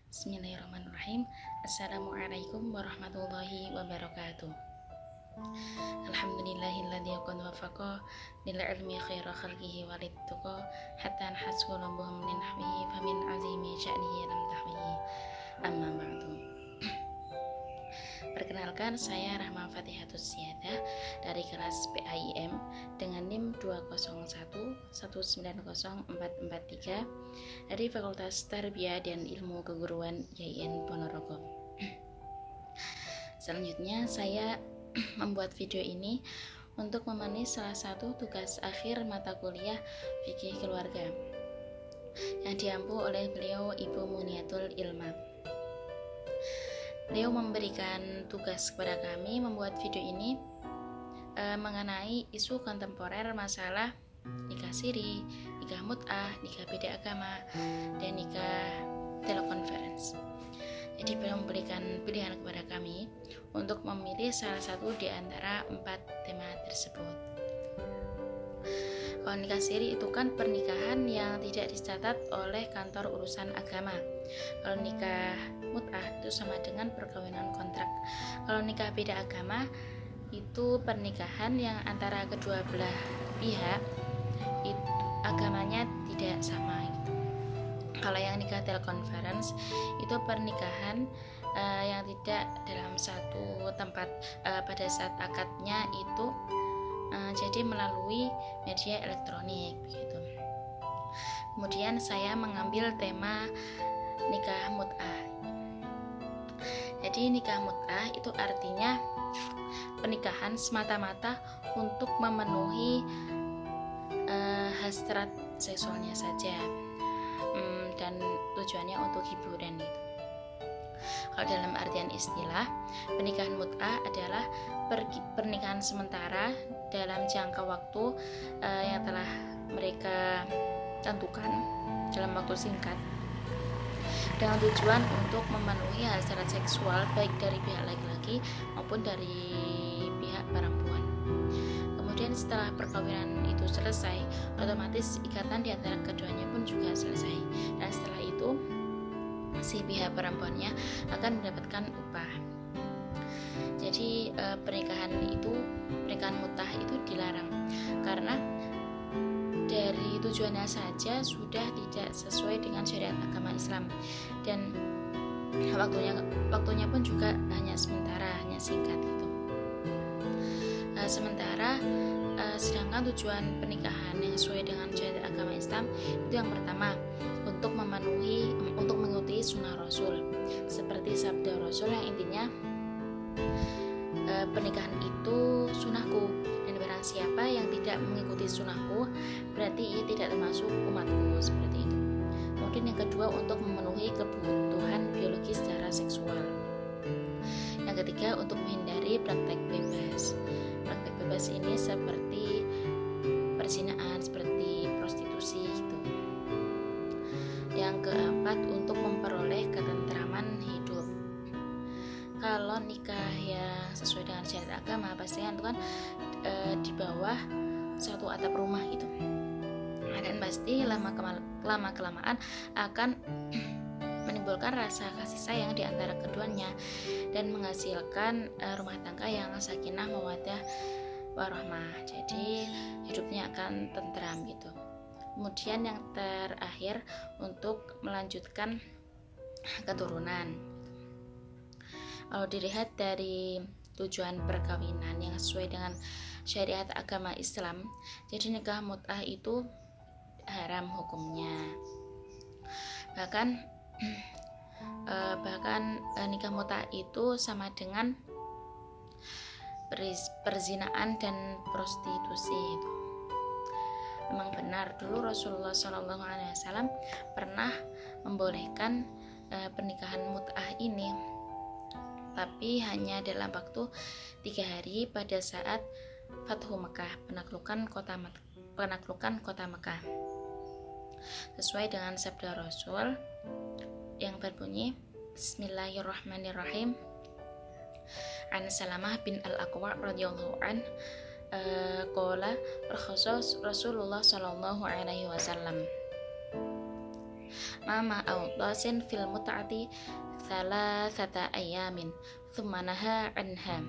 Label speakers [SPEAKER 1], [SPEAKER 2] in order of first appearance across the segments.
[SPEAKER 1] Bismillahirrahmanirrahim. Assalamualaikum warahmatullahi wabarakatuh. Alhamdulillahilladzi qad wafaqa lil ilmi khaira khalqihi walidtuqa hatta nahsu lambuhum min nahwihi famin azimi sya'nihi lam tahwihi. Amma ba'du. Perkenalkan, saya Rahma Fatihatus Siyadah dari kelas PAIM dengan NIM 201190443 dari Fakultas Tarbiyah dan Ilmu Keguruan YIN Ponorogo. Selanjutnya saya membuat video ini untuk memenuhi salah satu tugas akhir mata kuliah Fikih Keluarga yang diampu oleh beliau Ibu Muniatul Ilma. Beliau memberikan tugas kepada kami membuat video ini mengenai isu kontemporer masalah nikah siri, nikah mut'ah, nikah beda agama, dan nikah telekonferensi. Jadi beliau memberikan pilihan kepada kami untuk memilih salah satu di antara 4 tema tersebut. Kalau nikah siri itu kan pernikahan yang tidak dicatat oleh kantor urusan agama. Kalau nikah mut'ah itu sama dengan perkawinan kontrak. Kalau nikah beda agama itu pernikahan yang antara kedua belah pihak itu agamanya tidak sama gitu. Kalau yang nikah telekonferensi itu pernikahan yang tidak dalam satu tempat pada saat akadnya itu jadi melalui media elektronik begitu. Kemudian saya mengambil tema nikah mut'ah. Jadi nikah mut'ah itu artinya pernikahan semata-mata untuk memenuhi hasrat seksualnya saja, dan tujuannya untuk hiburan itu. Kalau dalam artian istilah, pernikahan mut'ah adalah pernikahan sementara dalam jangka waktu yang telah mereka tentukan dalam waktu singkat dengan tujuan untuk memenuhi hasrat seksual baik dari pihak laki-laki maupun dari pihak perempuan. Kemudian setelah perkawinan itu selesai, otomatis ikatan di antara keduanya pun juga selesai, dan setelah itu si pihak perempuannya akan mendapatkan upah. Jadi pernikahan mut'ah itu dilarang karena dari tujuannya saja sudah tidak sesuai dengan syariat agama Islam, dan waktunya pun juga hanya sementara, hanya singkat gitu. Sedangkan tujuan pernikahan yang sesuai dengan syariat agama Islam itu yang pertama untuk mengikuti sunnah Rasul, seperti sabda Rasul yang intinya pernikahan itu sunnahku, dan barang siapa yang tidak mengikuti sunnahku berarti ia tidak termasuk umatku, seperti itu. Kemudian yang kedua untuk memenuhi kebutuhan biologi secara seksual. Yang ketiga untuk menghindari praktek bebas. Praktek bebas ini seperti perzinahan, seperti prostitusi gitu. Yang keempat untuk memperoleh ketentraman hidup. Kalau nikah yang sesuai dengan syariat agama pastinya itu kan di bawah satu atap rumah gitu, dan pasti lama kelamaan akan menimbulkan rasa kasih sayang di antara keduanya dan menghasilkan rumah tangga yang sakinah mawaddah warahmah. Jadi hidupnya akan tentram gitu. Kemudian yang terakhir untuk melanjutkan keturunan. Kalau dilihat dari tujuan perkawinan yang sesuai dengan syariat agama Islam, jadi nikah mut'ah itu haram hukumnya. Bahkan nikah mut'ah itu sama dengan perzinaan dan prostitusi itu. Memang benar dulu Rasulullah SAW pernah membolehkan pernikahan mut'ah ini, tapi hanya dalam waktu 3 hari pada saat Fathu Mekah, penaklukan kota Mekah, sesuai dengan sabda Rasul yang berbunyi Bismillahirrahmanirrahim. An Salamah bin Al-Aqwa radhiyallahu an qala rakhasa Rasulullah sallallahu alaihi wasallam mama awtasin fil mut'ati thalathata ayamin thumma naha anha.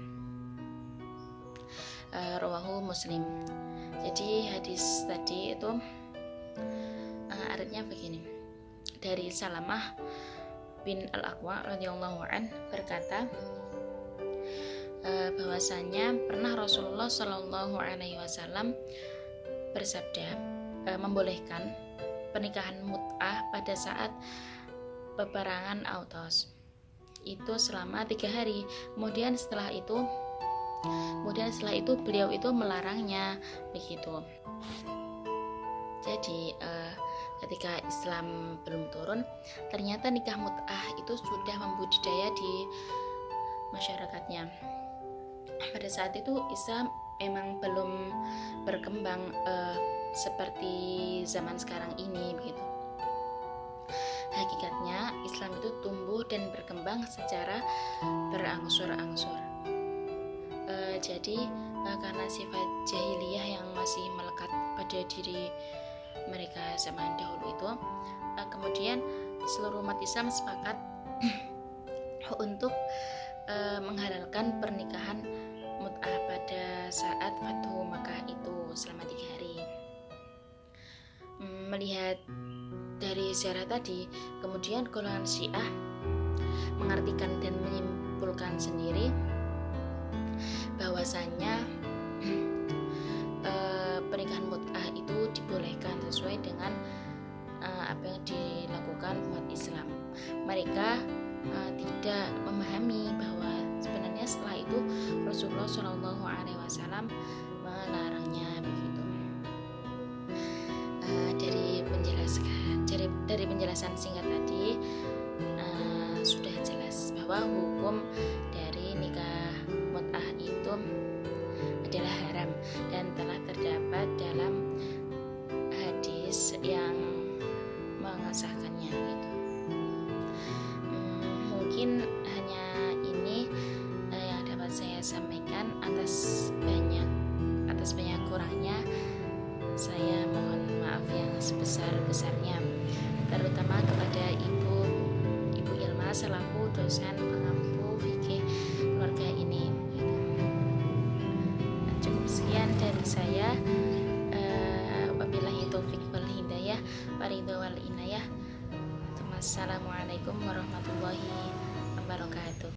[SPEAKER 1] Rawahu Muslim. Jadi hadis tadi itu artinya begini. Dari Salamah bin Al-Aqwa radhiyallahu an berkata bahwasanya pernah Rasulullah Shallallahu alaihi wasallam bersabda membolehkan pernikahan mut'ah pada saat peperangan Autos itu selama 3 hari. Kemudian setelah itu beliau itu melarangnya begitu. Jadi ketika Islam belum turun, ternyata nikah mut'ah itu sudah membudidaya di masyarakatnya. Pada saat itu Islam emang belum berkembang seperti zaman sekarang ini begitu. Hakikatnya Islam itu tumbuh dan berkembang secara berangsur-angsur. Jadi karena sifat jahiliyah yang masih melekat pada diri mereka zaman dahulu itu, kemudian seluruh umat Islam sepakat untuk menghalalkan pernikahan mut'ah pada saat Fathu Makkah itu selama 3 hari. Melihat dari sejarah tadi, kemudian golongan Syiah mengartikan dan menyimpulkan sendiri bahwasanya pernikahan mut'ah itu dibolehkan sesuai dengan apa yang dilakukan umat Islam. Mereka tidak memahami bahwa sebenarnya setelah itu Rasulullah Shallallahu alaihi wasallam melarangnya begitu. Dari penjelasan singkat tadi sudah jelas bahwa hukum dari nikah mut'ah itu adalah haram dan telah terdapat dalam hadis yang mengesahkannya gitu. Mungkin hanya ini yang dapat saya sampaikan. Atas banyak kurangnya saya mohon maaf yang sebesar-besarnya, terutama kepada Ibu Ilma selaku dosen pengampu fikih keluarga ini. Cukup sekian dari saya. Wabillahi taufik wal hidayah, waridho wal inayah. Wassalamualaikum warahmatullahi wabarakatuh.